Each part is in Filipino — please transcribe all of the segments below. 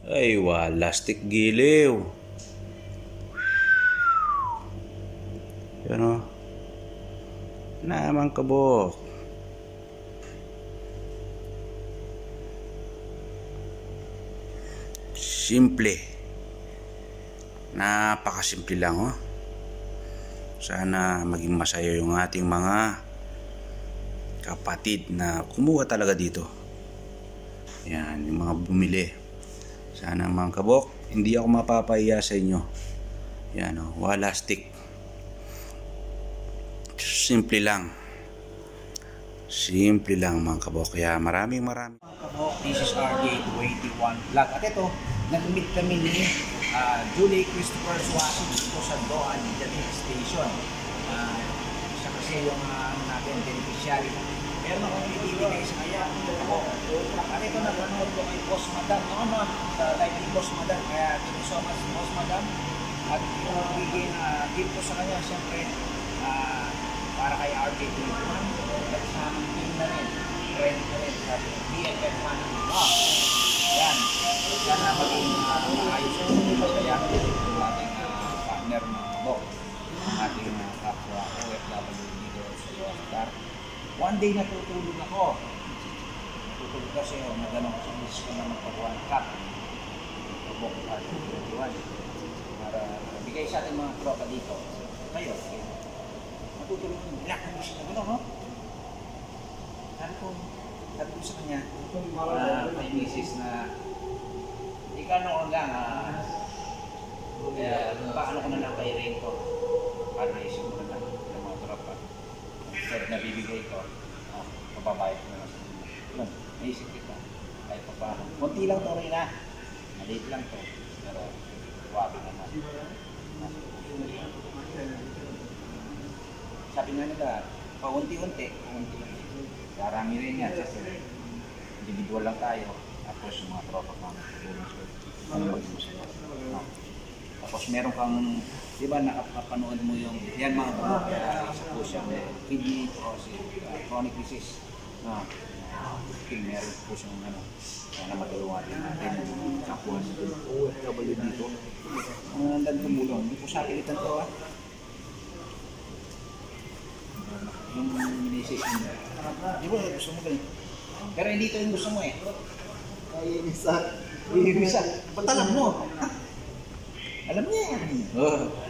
Ay, walastik giliw. Yan o. Naman kabok. Simple. Napakasimple lang oh. Sana maging masaya yung ating mga kapatid na kumuha talaga dito. Yan, yung mga bumili. Sana mga kabok, hindi ako mapapahiya sa inyo. Yan o, walastik. Simple lang. Simple lang mga kabok. Kaya maraming mga kabok, this is RJ281 Vlog. At ito, nag-meet kami ni Julie Christopher Suasin dito sa Doha Digital Station. Siya kasi yung natin beneficiary. Meron akong ibibigay sa kanya. At ito napanood ko kay Boss Madam. Live ni Boss Madam. Kaya thank you so much Boss Madam. At yung bigay na gift ko sa kanya, siyempre, para kay RJ281. At sa aming team na rin. Friend na rin. Sabi, BFF man. Yan. Sana maging maayos ang masaya ang ating partner mga kabok. Ang ating kapwa OFW dito sa Qatar. One day natutulog ako. Natutulog kasi nagano'n kasi gusto ko na magpag-one cup. Kabok RJ281. Para bigay sa ating mga tropa dito. Kayo, natutulog ko. Ilang kong gusto na gano'n, no? Sabi ko sa kanya, may misis na ikaw nung hanggang paano ko na lang kay Rento para naisip ko na lang ng mga tropa. So, nabibigay ko, mababayad ko na lang sa mga. Yun, naisip kita. Kahit pa paano. Kunti lang to rin na. Maliit lang to. Pero, wabi na natin. Sabi nga nila, paunti-unti. Karami rin yan kasi individual lang tayo. Tapos yung mga tropa kang tapos meron kang, di ba nakapanood mo yung yan mga bumok sa puso yung kidney o si chronic disease. Meron po siyang na matulungan din natin yung kapwa sa OFW dito. Ang nandang tumulong, hindi po sa pilitan to yung minisip mo. Di ba gusto mo ganyan? Pero hindi ito yung gusto mo eh. Ay, isa. Ba't alam mo? Alam niya yan.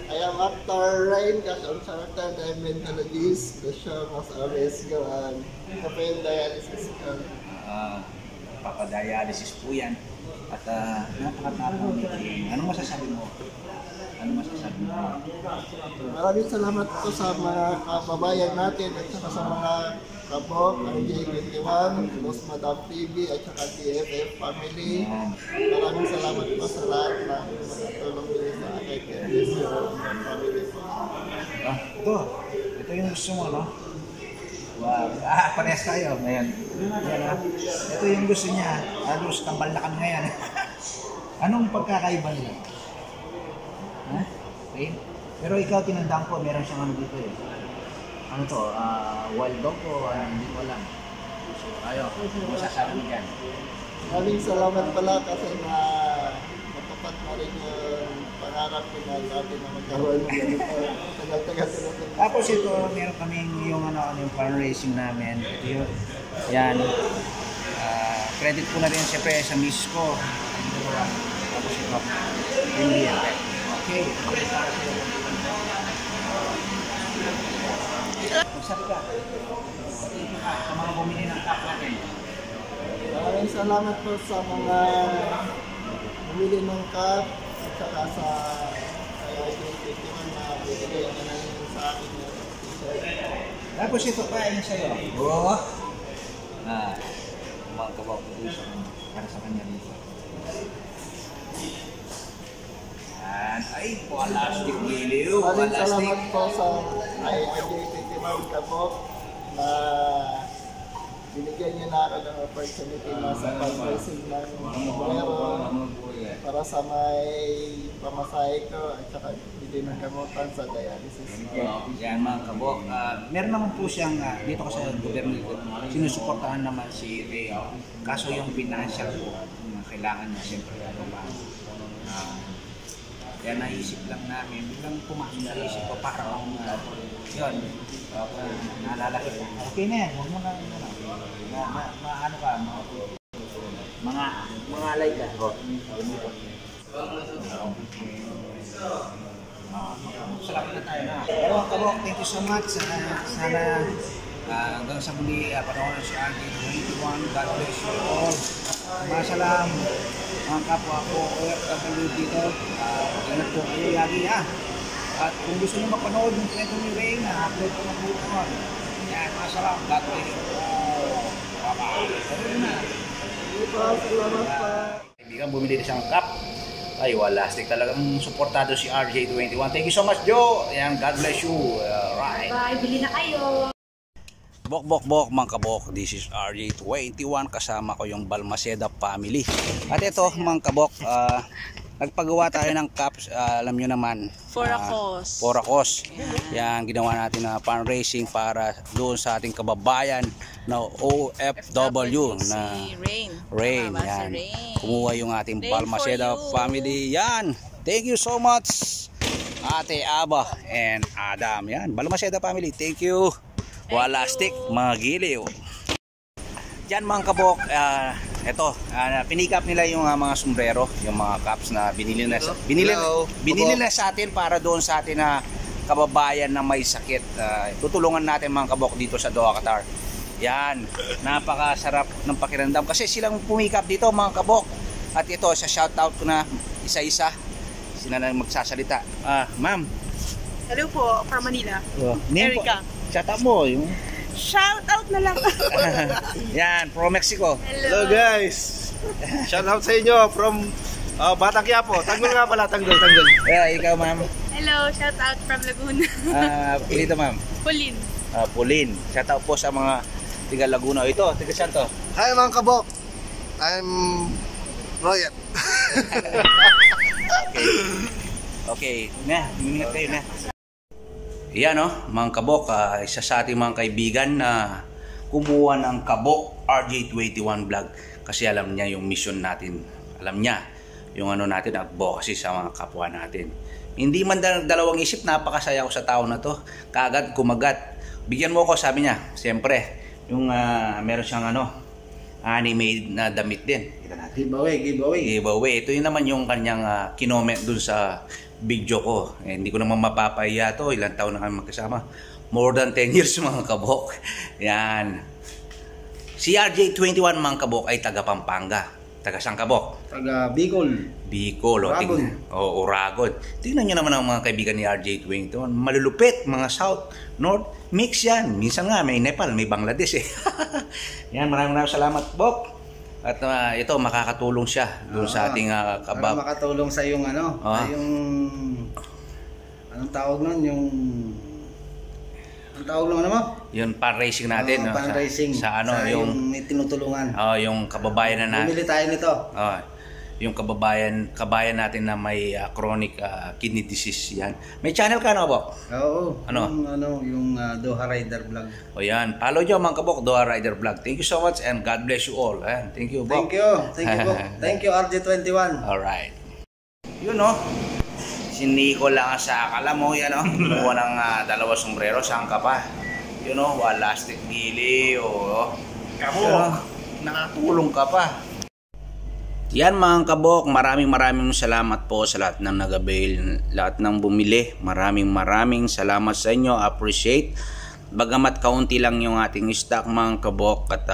I am actor Ryan Consultant and Mentalogist. The show mas always go on. Kapag dialysis ka. Papadialysis po yan. At napakatapang nito yun. Anong masasabi mo? Maraming salamat po sa mga kababayan natin at saka sa mga kabok, RJ281, Boss Madam TV at saka TFF family. Maraming salamat po sa lahat ng tulong din sa akin kay yung family po. Ito yung gusto mo, no? Wow. Parehas tayo. Ngayon. Ito yung gusto niya. Halos kambalnakan ngayon. Anong pagkakaiba nila? Okay. Pero ikaw tinandaan ko, meron siyang ano dito eh. Ano to? Wild dog o hindi ko alam. So, ayaw. Masasabi mo dyan. Maraming salamat pala kasi natupad na rin yung pangarap ko na natin na magkaroon ng ganito. Tagal-tagal. Tapos ito, meron kaming yung yung fundraising namin. Ito yun. Yan. Credit ko na rin siyempre sa miss ko. Tapos ito. Hindi yan. Okay. Magsabi ka. Sa mga bumili ng cup natin. Maraming salamat po sa mga bumili ng cup at saka sa RJ281 na bibigay na lang sa akin yung t-shirt. Tapos ito pa yung sa'yo. Mga kababudusyon para sa kanya dito. Ay, walastik giliw. Maraming salamat po sa RJ281 kabok na binigyan niyo na ako ng opportunity na sa fundraising ng meron para sa may pamasahe ko at saka hindi ng gamutan sa dialysis ko. Yan mga kabok. Meron naman po siyang, dito kasi sa gobyerno dito, sinusuportahan naman si Ray. Kaso yung financial po, kailangan niya siyempre kaya naisip lang namin, biglang pumasok sa isip ko para yun, naalala ko. Okay na yan, huwag mo na, ano ka, mga alay ka. Salamat na tayo na. Pero Kabok, thank you so much. Sana hanggang sa muli, panahon si RJ21. God bless you all. Masalam, mga kapwa ko, OFW dito. Ingat po kayo lagi ha. At kung gusto nyo mapanood yung kwento ni Ray, na-upload ko na po ito. Yan, masalam. God bless you all. Bye-bye. Salamat pa. Kaibigan, bumili na siyang cup. Ay, wala. Stick talagang supportado si RJ21. Thank you so much, Joe. Ayan, God bless you. Right. Bye, bili na kayo. Bok, mga kabok. This is RJ21. Kasama ko yung Balmaceda family. At ito, mga kabok, nagpagawa tayo ng cups. Alam nyo naman. For a cause. For a cause. Yan, ginawa natin na fundraising para doon sa ating kababayan na OFW na Rain. Yan. Kumuha yung ating Balmaceda family. Yan. Thank you so much, Ate Aba and Adam. Yan. Balmaceda family. Thank you. Wala stick, mga giliw. Yan mga kabok, pinikap nila yung mga sombrero, yung mga caps na binili na sa atin para doon sa atin na kababayan na may sakit. Tutulungan natin mga kabok dito sa Doha, Qatar. Yan, napakasarap ng pakiramdam kasi silang pumikap dito mga kabok. At ito, sa shoutout ko na isa-isa, sila na magsasalita. Ma'am. Hello po, from Manila. Erica. Shoutout mo yung... Shoutout na lang. Yan, from Mexico. Hello guys. Shoutout sa inyo from Batang Quiapo. Tanggol nga pala, tanggol. Ikaw ma'am. Hello, shoutout from Laguna. Dito ma'am. Pauline. Pauline. Shoutout po sa mga tiga Laguna. Ito, tiga saan to? Hi mga kabok. I'm Royal. Okay. Na, minute kayo na. Yan mga kabok, isa sa ating mga kaibigan na kumuha ng kabok RJ21 vlog kasi alam niya yung mission natin. Alam niya yung natin advocacy sa mga kapwa natin. Hindi man dalawang isip, napakasaya ko sa tao na to. Kaagad kumagat. Bigyan mo ko, sabi niya. Siyempre, yung meron siyang anime na damit din. Kita natin. Giveaway. Ito yun naman yung kanyang kinoment dun sa video ko. Hindi ko naman mapapahiya to. Ilang taon na kami magkasama. More than 10 years mga kabok. Yan. Si RJ21 mga kabok ay taga Pampanga. Taga saan kabok? Taga Bicol. Uragon. Uragon. Tingnan nyo naman ang mga kaibigan ni RJ21. Malulupit. Mga South, North. Mix yan. Minsan nga may Nepal, may Bangladesh eh. Yan, maraming salamat Bok. At ito, makakatulong siya doon sa ating kabab. Para makatulong sa yung yung anong tawag nun, ang tawag nun mo? Yung fundraising natin. Fundraising. Sa yung tinutulungan. Yung kababayan na bumili tayo nito. Yung kabayan natin na may chronic kidney disease yan. May channel ka Bok? Oo. Yung Doha Rider Vlog. O yan, follow nyo mga kabok, Doha Rider Vlog. Thank you so much and God bless you all. Thank you Bok. Thank you Bok. Thank you RJ21. Alright. Yun si Nico lang sa akala mo yan kumuha ng dalawa sombrero, saan ka pa? Yun wala stick gili kabok. Nakatulong ka pa. Yan mga kabok, maraming salamat po sa lahat ng nag-avail, lahat ng bumili. Maraming salamat sa inyo, appreciate. Bagamat kaunti lang yung ating stock mga kabok at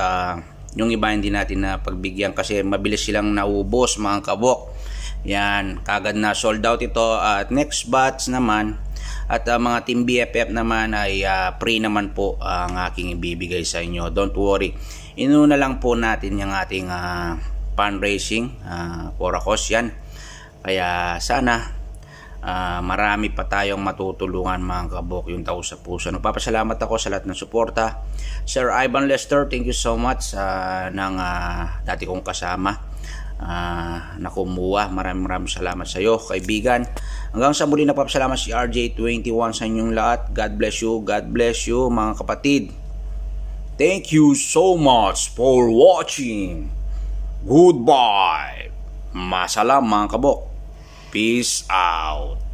yung iba hindi natin na pagbigyan kasi mabilis silang naubos mga kabok. Yan, kagad na sold out ito at next batch naman at mga team BFF naman ay free naman po ang aking ibibigay sa inyo. Don't worry, inuna lang po natin yung ating fundraising for a cause yan. Kaya sana marami pa tayong matutulungan mga kabok, yung tao sa puso. Nagpapasalamat ako sa lahat ng suporta. Sir Ivan Lester, thank you so much ng dati kong kasama na kumuha. Maraming salamat sa iyo kaibigan. Hanggang sa muli, nagpapasalamat si RJ21 sa inyong lahat. God bless you mga kapatid. Thank you so much for watching. Goodbye. Masalam mga kabok. Peace out.